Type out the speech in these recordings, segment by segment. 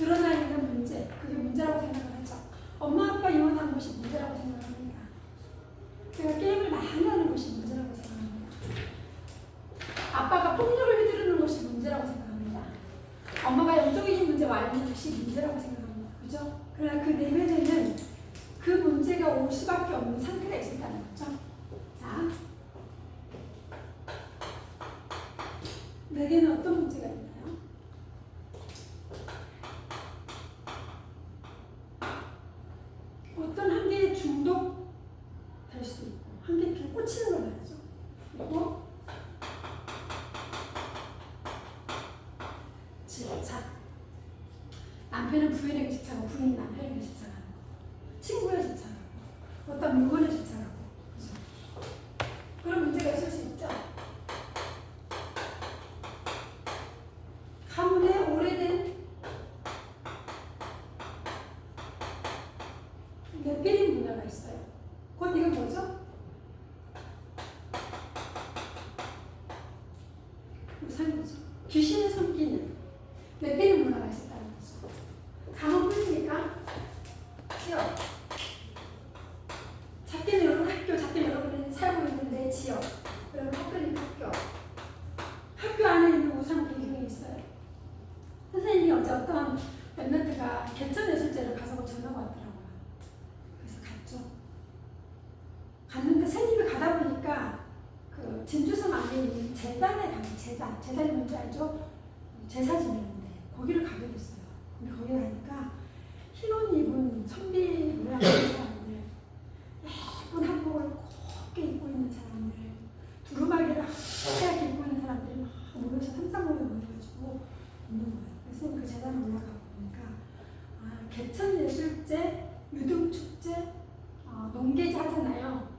드러나 있는 문제, 그게 문제라고 생각을 하죠. 엄마 아빠 이혼한 것이 문제라고 생각합니다. 제가 게임을 많이 하는 것이 문제라고 생각합니다. 아빠가 폭력을 휘두르는 것이 문제라고 생각합니다. 엄마가 영적인 문제와 아닌 것이 문제라고 생각합니다. 그죠? 그러나 그 내면에는 그 문제가 올 수밖에 없는 상태가 있었다는 거죠. 자, 내게는 어떤 문제가 있나요? 어떤 한계에 중독될 수도 있고 한계에 좀 꽂히는 걸 말하죠. 그리고 집착. 남편은 부인에게 집착하고 부인이 남편에게 집착하는 거. 친구에 집착하고 어떤 물건에 집착하고. 그렇죠? 그런 문제가 있을 수 있죠. 가문에 오래된 내피림 문화가 있어요. 곧 이건 뭐죠? 우상이죠. 귀신에 섬기는 내피림 문화가 있었다는 거죠. 가문 뿐이니까 지역, 작게는 여러분 학교, 작게는 여러분이 살고 있는 내 지역, 여러분 학교니까 학교 안에 있는 우상 배경이 있어요. 선생님이 어제 어떤 랩런트가 개천예술제를 가서 전화가 왔더라고요. 그래서 갔죠. 갔는데 선생님이 가다 보니까 그 진주섬 안에 있는 재단에 가서 재단이 뭔지 알죠? 제사 지내는데 거기를 가게 됐어요. 근데 거기 가니까 흰 옷 입은 선비 모양의 사람들, 예쁜 한복을 곱게 입고 있는 사람들, 두루마기를 하얗게 입고 있는 사람들이 막 모여서 삼삼오에 모여가지고 있는 거예요. 그래서 그 재단에 올라가 보니까 개천예술제, 유등축제, 농계제 하잖아요.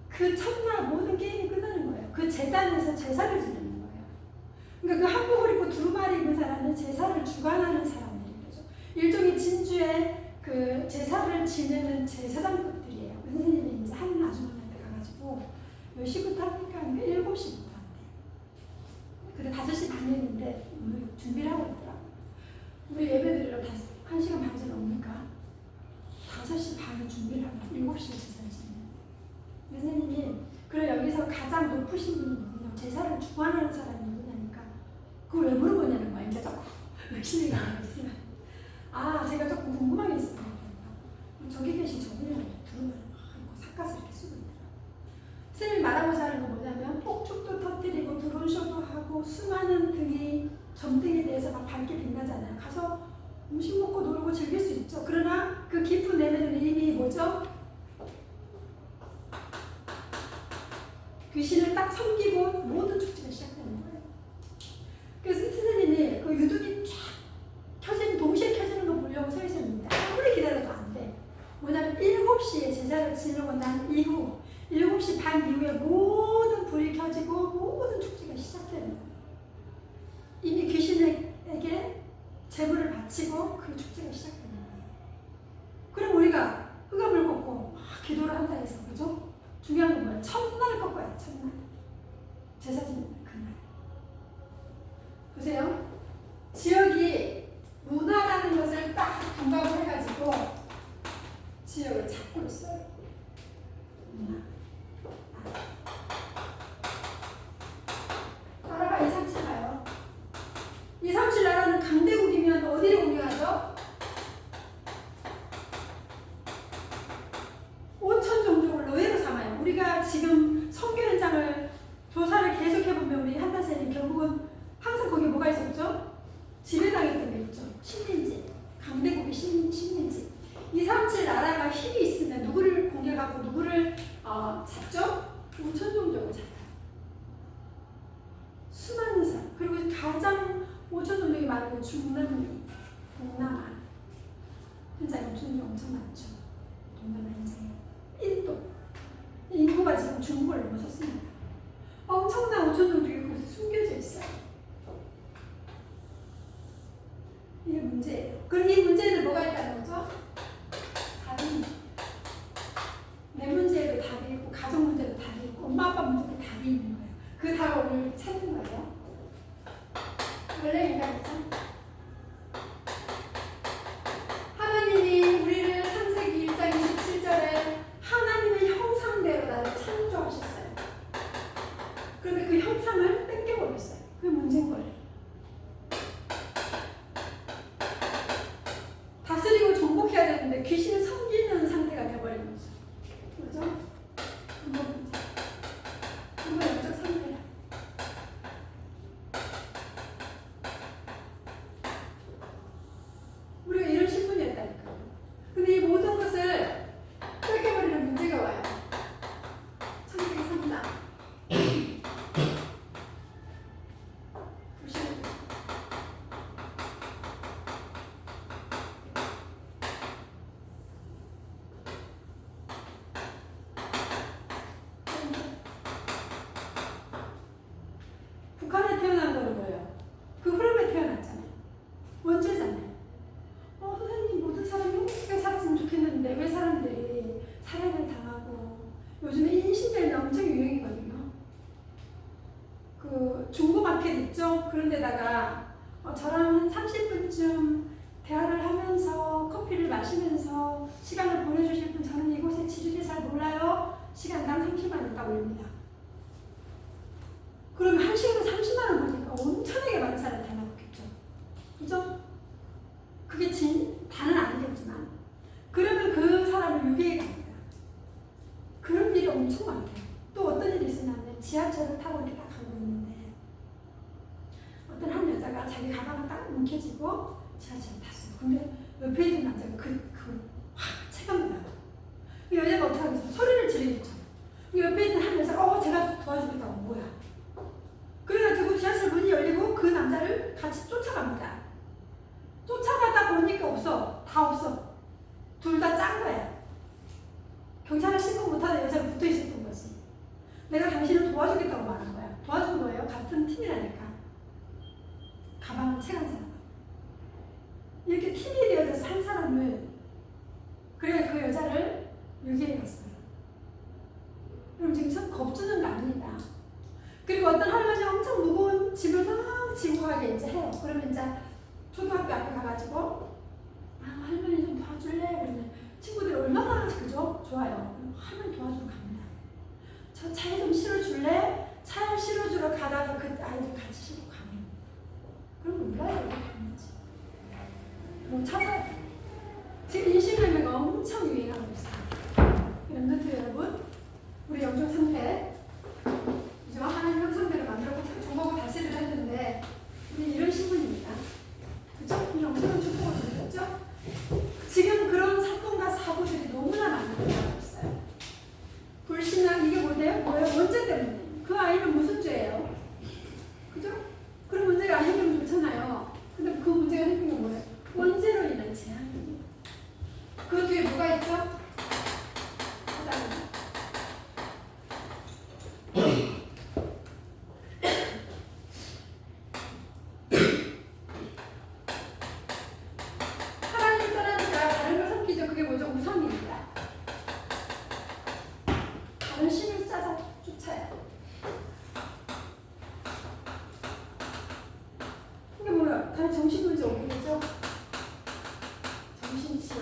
그 첫날 모든 게임이 끝나는 거예요. 그 재단에서 제사를 지내는 거예요. 그러니까 그 한복을 입고 두루마리 입은 사람은 제사를 주관하는 사람들인 거죠. 일종의 진주의 그 제사를 지내는 제사장급들이에요. 선생님이 이제 한 아주머니한테 가가지고 몇 시부터 합니까? 7시부터 한대요. 근데 5시 반이었는데 오늘 준비를 하고 있더라고요. 우리 예배드리러 1시간 반 전에 오니까 5시 반에 준비를 하고 7시에 제사를 지내요. 선생님이 그래 여기서 가장 높으신 분이 누구냐, 제사를 주관하는 사람이 누구냐니까 그걸 왜 물어보냐는 거야. 이제 조금 열심히 가는 거지. 제가 조금 궁금한 게 있어요. 저기 계신 저분이랑 두루마리 막 삭가서 이렇게 쓰고 있더라고요. 선생님이 말하고자 하는 건 뭐냐면 폭죽도 터뜨리고 드론쇼도 하고 수많은 등이 점등에 대해서 막 밝게 빛나잖아요. 가서 음식 먹고 놀고 즐길 수 있죠. 그러나 그 깊은 내면은 이미 뭐죠? 귀신을 딱 섬기고 모든 축제가 시작되는 거예요. 그래서 선생님이 그 유등이 쫙 동시에 켜지는 거 보려고 서 있었는데 아무리 기다려도 안 돼. 뭐냐면 7시에 제사를 지내고 난 이후 7시 반 이후에 모든 불이 켜지고 모든 축제가 시작되는 거예요. 이미 귀신에게 제물을 바치고 그 축제가 시작되는 거예요. 그럼 우리가 흑암을 걷고 기도를 한다 해서 그죠? 중요한 건 뭐예요? 첫날 꺾어야 돼. 첫날. 제사 지내는 그날. 보세요. 지역이 문화라는 것을 딱 동감을 해가지고 지역을 잡고 있어요. 문화. 나라가 237 가요. 237 나라는 강대국이면 어디를 공격하죠? 5천 종족을 노예로 삼아요. 우리가 지금 선교 현장을 조사를 계속해보면 우리 한나쌤이 결국은 항상 거기에 뭐가 있었죠? 지배당했던 게 있죠. 식민지. 강대국의 식민지. 237 나라가 힘이 있으면 누구를 공격하고 누구를 잡죠? 5천 종족을 잡아요. 수많은 사람. 그리고 가장 5천 종족이 많은 게 중남미, 동남아. 현장에 엄청 많죠. 동남아 현장에. 인도. 인구가 지금 중국을 넘어섰습니다. 엄청난 5천 종족이 거기서 숨겨져 있어요. 이게 문제예요. 그럼 이 문제는 뭐가 있다는 거죠? 답이 내 문제에도 답이 있고 가정 문제도 답이 있고 엄마 아빠 문제도 답이 있는 거예요. 그 답을 오늘 찾는 거예요. 원래 인간이죠. 때문에 귀신을 섬기는 상태가 돼버린 거죠. 그죠? 근본 영적 상태야. 우리가 이런 신분이었다니까요. 근데 이 모든 것을 뺏겨버리는 문제가 와요. 창세기 3장. 북한에 태어난 거는 뭐예요? 그 흐름에 태어났잖아요. 원죄잖아요. 선생님 모든 사람이 행복하게 살았으면 좋겠는데 왜 사람들이 살해를 당하고 요즘에 인신제는 엄청 유행이거든요. 그 중고마켓 있죠? 그런 데다가 저랑 한 30분쯤 대화를 하면서 커피를 마시면서 시간을 보내주실 분 저는 이곳에 지리를 잘 몰라요. 시간당 30만 원 딱 올립니다. 그러면 한 시간에 30만 원 보니까 엄청나게 많은 사람이 다 나왔겠죠. 그죠? 그게 다는 아니겠지만 그러면 그 사람을 유괴해 갑니다. 그런 일이 엄청 많대요. 또 어떤 일이 있었냐면 지하철을 타고 이렇게 딱 가고 있는데 어떤 한 여자가 자기 가방을 딱 움켜쥐고 지하철을 탔어요. 근데 옆에 있는 남자가 확 체감나요. 그 여자가 어떻게 하겠어요? 소리를 지르겠죠. 옆에 있는 한 여자가 제가 도와주겠다고 뭐야. 그래가지고 지하철 문이 열리고 그 남자를 같이 쫓아갑니다. 쫓아가다 보니까 다 없어. 둘 다 짠 거야. 경찰을 신고 못하는 여자가 붙어 있었던 거지. 내가 당신을 도와주겠다고 말한 거야. 도와준 거예요. 같은 팀이라니까. 가방을 채간 사람. 이렇게 팀이 되어져서 한 사람을 그래 그 여자를 유기해 갔어요. 그럼 지금 겁주는 거 아닙니다. 그리고 어떤 할머니 엄청 무거운 짐을 막 지고 가게 이제 해요. 그러면 이제 초등학교 앞에 가가지고 할머니 좀 도와줄래? 그러면 친구들이 얼마나 그죠? 좋아요. 할머니 도와주러 갑니다. 저 차에 좀 실어줄래? 차에 실어주러 가다가 그 아이들 같이 실고 가면 그럼 몰라요. 이렇게 하는지. 뭐 찾아 지금 인신매매가 엄청 유행하고 있어요. 렘넌트 여러분, 우리 영적 상태 이제 하나님 형상대로 만들었고 종목을 다스리려 했는데 우리 이런 신분입니다. 그죠? 이 영적인 축복을 드렸죠? 지금 그런 사건과 사고들이 너무나 많이 일어나고 있어요. 불신앙 이게 뭐예요? 원죄 때문에. 그 아이는 무슨 죄예요? 그죠? 그런 문제가 안 생기면 좋잖아요. 근데 그 문제가 생기면 뭐예요? 원죄로 인한 재앙이에요. 그 뒤에 뭐가 있죠? 하나님 떠나니까 다른 걸 섬기죠. 그게 뭐죠? 우상입니다. 다른 신을 쫓아요. 이게 뭐야? 다른 정신문제 오겠죠? 정신치료.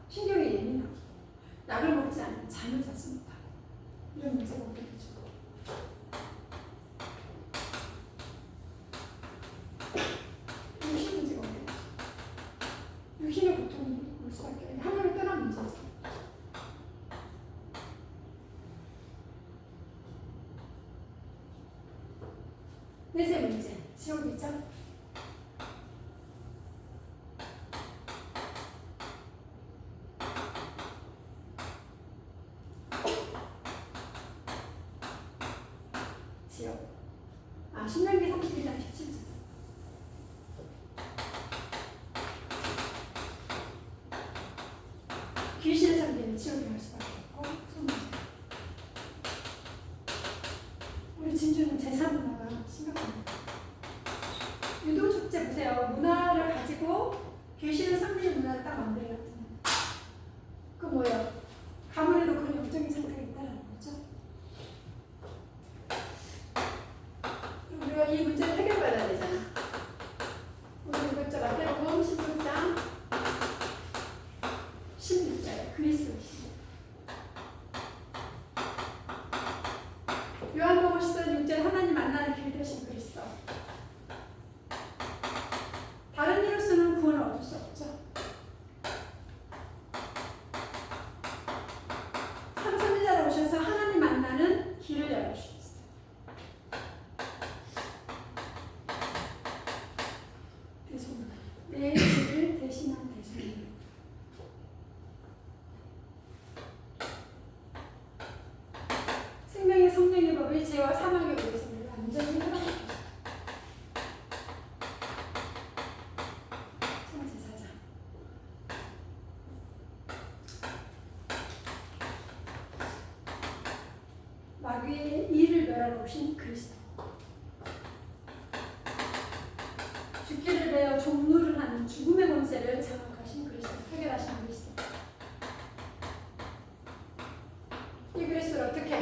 신경이 예민하고 약을 먹지 않으면 잠을 자지 못하고 이런 문제가 오게 되죠. 유신 문제가 오게 되죠. 유신의 고통이 올 수밖에 없어요. 하나를 떠난 문제죠. 넷째 문제, 지옥이죠. 신명기 31장 17절. 귀신의 상대는 지옥에 갈 수밖에 없고 우리 진주는 제사 문화가 심각합니다. 유도 축제 보세요. 문화를 가지고 귀신을 섬기는 문화를 딱 만들어놨잖아요. 그 뭐예요? 가문에도 그런 영적인 상태가 있다는 거죠. 우리가 이 문제를 해결받아야 되잖아. 우리 이것저 마태복음 16장 16절에 그리스도 시대. 요한복음 16절 하나님 만나는 길 되신 그리스도. 다른 이로서는 구원을 얻을 수 없죠. 마귀의 일을 멸하신 그리스도. 죽기를 베어 종노를 하는 죽음의 권세를 장악하신 그리스도, 해결하신 그리스도. 이 그리스도를 어떻게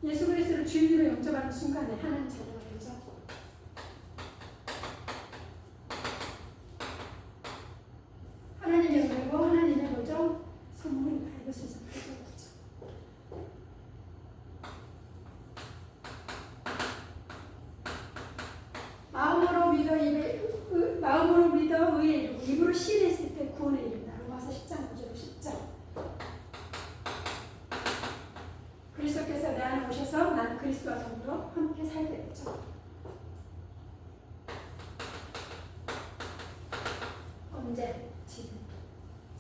예수 그리스도를 주인으로 영접하는 순간에 하나님 자녀가 되죠. 하나님의 은혜고 하나님의 뭐죠? 선물이다. 이것을 생각하죠. 마음으로 믿어 의에 이르고 입으로 시인했을 때 구원에 이른다. 로마서 10장 9절 10절. 그리스도께서 내 안에 오셔서 나는 그리스도와 더불어 함께 살게 됐죠. 언제? 지금.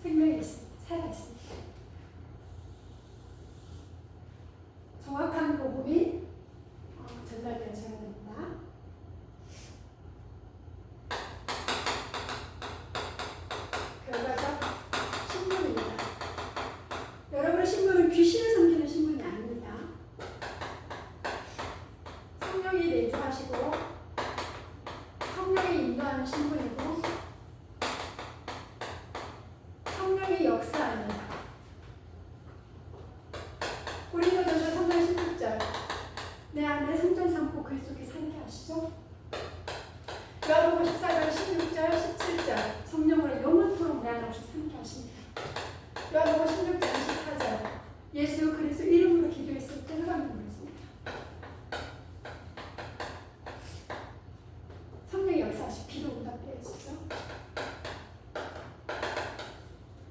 생명이 있습니다. 살아있습니다. 정확한 복음이 전달되어져야 됩니다. 결과적 신분입니다. 여러분의 신분은 귀신을 섬기는 신분이 아닙니다. 성령이 내주하시고 성령이 인도하는 신분이고 성령이 역사합니다. 고린도전서 3장 16절 내 안에 생전 삼고 그리스도께 살게 하시죠. 요한복음 14장 16절 17절 성령으로 영원토록 내 안에 오셔서 살게 하십니다. 요한복음 16장 14절 예수 그리스도 이름으로 기도했을 때 흑암이 물었습니다. 성령이 역사하시 기도 응답되어지죠.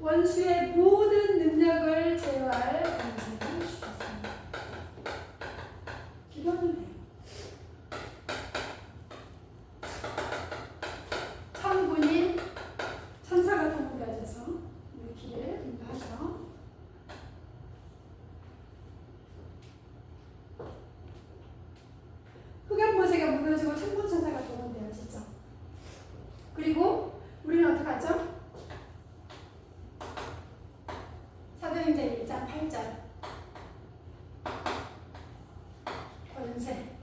원수의 모든 능력을 제어할 권세를 주셨습니다. 기도는 해요. 천군인 천사가 동원되어져서 우리 길을 인도하죠. 흑암보세가 무너지고 천군천사가 동원되어지죠. 그리고 우리는 어떻게 하죠? 사도행전 1장 8절 권세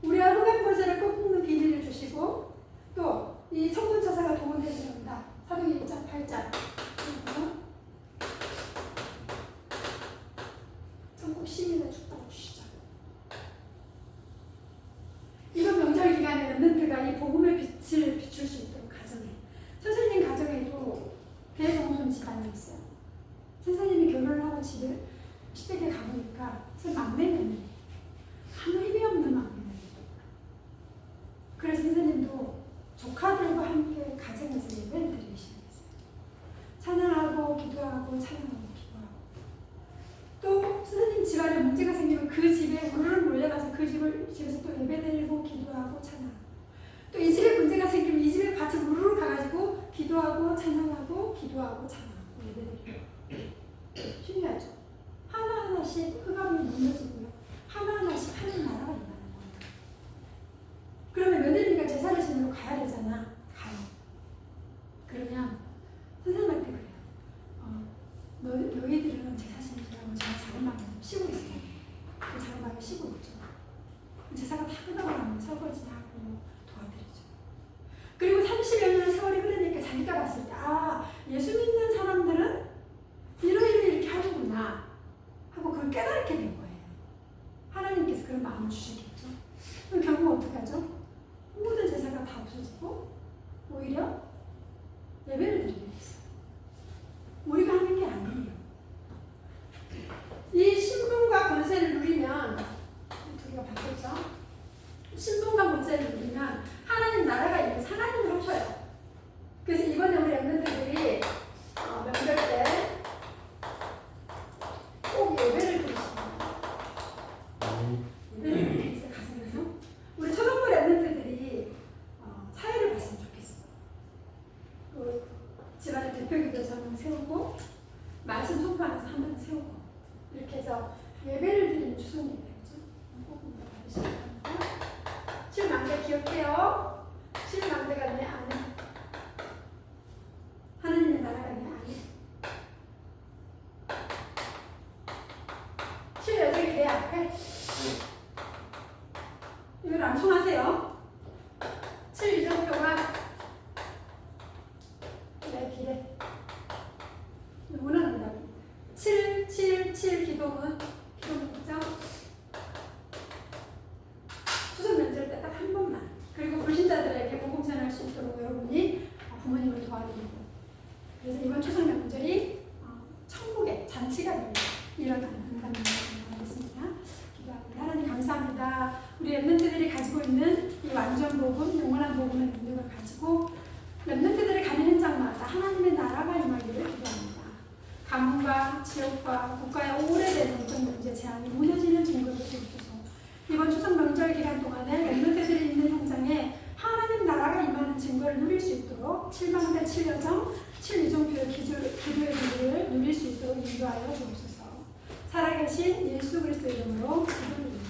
우리가 흑암보세를 꺾는 비밀을 주시고 또 이 천군천사가 동원되어진다. 사도행전 1장 8절 천국 시민의 축복을 주시죠. 이번 명절 기간에 렘넌트가 이 복음의 빛을 비출 수 있도록 가정에 선생님 가정에도 대동손 집안이 있어요. 선생님이 결혼을 하고 집에 시댁에 가보니까 막내는 아무 힘이 없는 막내는. 그래서 선생님도 조카들과 함께 가정에서 예배를 드리기 시작했어요. 찬양하고 기도하고 찬양하고 기도하고. 또 선생님 집안에 문제가 생기면 그 집에 우르르 몰려가서 그 집에서 또 예배 드리고 기도하고 찬양하고. 또 이 집에 문제가 생기면 이 집에 같이 우르르 가가지고 기도하고 찬양하고 기도하고 찬양하고 예배드리고. 신기하죠? 하나하나씩 흑암이 무너지고요. 하나하나씩 하는 나라가 임하는 거예요. 그러면 며느리가 제사를 지내러 가야 되잖아. 가요. 그러면 선생님한테 그래요. 너희들은 제사 지내라고 제가 작은 방에 쉬고 있어요. 그 작은 방에 쉬고 있죠. 제사가 다 끝나고 나면 설거지하고 도와드리죠. 그리고 30여 년 세월이 흐르니까 자기가 봤을 때 예수 믿는 사람들은 이렇게 하는구나 하고 그걸 깨닫게 된 거예요. 하나님께서 그런 마음을 주시겠죠. 그럼 결국 어떻게 하죠? 모든 제사가 다 없어지고 오히려 예배를 드리게 됐어요. 우리가 하는 게 아니에요. 이 신분과 권세를 누리면 두 개가 바뀌었죠. 신분과 권세를 누리면 하나님 나라가 있는 하나님을 하셔요. 그래서 이번에 우리 렘넌트들이 명절 때 꼭 예배를 드리십니다. 예배를 드리면서 가정에서 우리 초등부 렘넌트들이 사회를 봤으면 좋겠어. 그 집안의 대표기도사 한 명 세우고 말씀 선포하면서 한 명 세우고 이렇게 해서 예배를 드리는 추선이 되죠. 꼭 받으시기 바랍니다. 칠망대 기억해요. 칠망대가 내 안에 하나님의 나라가 내 안에 이걸 암송하세요. 7 이정표가 비례. 이거는 응답입니다. 7, 7, 7 기동은 있죠? 추석 명절 때 딱 한 번만. 그리고 불신자들에게 복음 전할 수 있도록 여러분이 부모님을 도와드리고. 그래서 이번 추석 명절이 천국의 잔치가 됩니다. 일어나는 하겠습니다. 기도합니다. 하나님 감사합니다. 우리 렘넌트들이 가지고 있는 이 완전 복음, 영원한 복음의 능력을 가지고 렘넌트들이 가는 현장마다 하나님의 나라가 임하기를 기도합니다. 가문과 지역과 국가의 오래된 어떤 문제 제한이 무너지는 증거를 주옵소서. 이번 추석 명절 기간 동안에 렘넌트들이 있는 현장에 하나님 나라가 임하는 증거를 누릴 수 있도록 7방대 7여정 7위정표의 기도의 기도를 누릴 수 있도록 인도하여 주옵소서. 살아계신 예수 그리스도 이름으로 기도드립니다.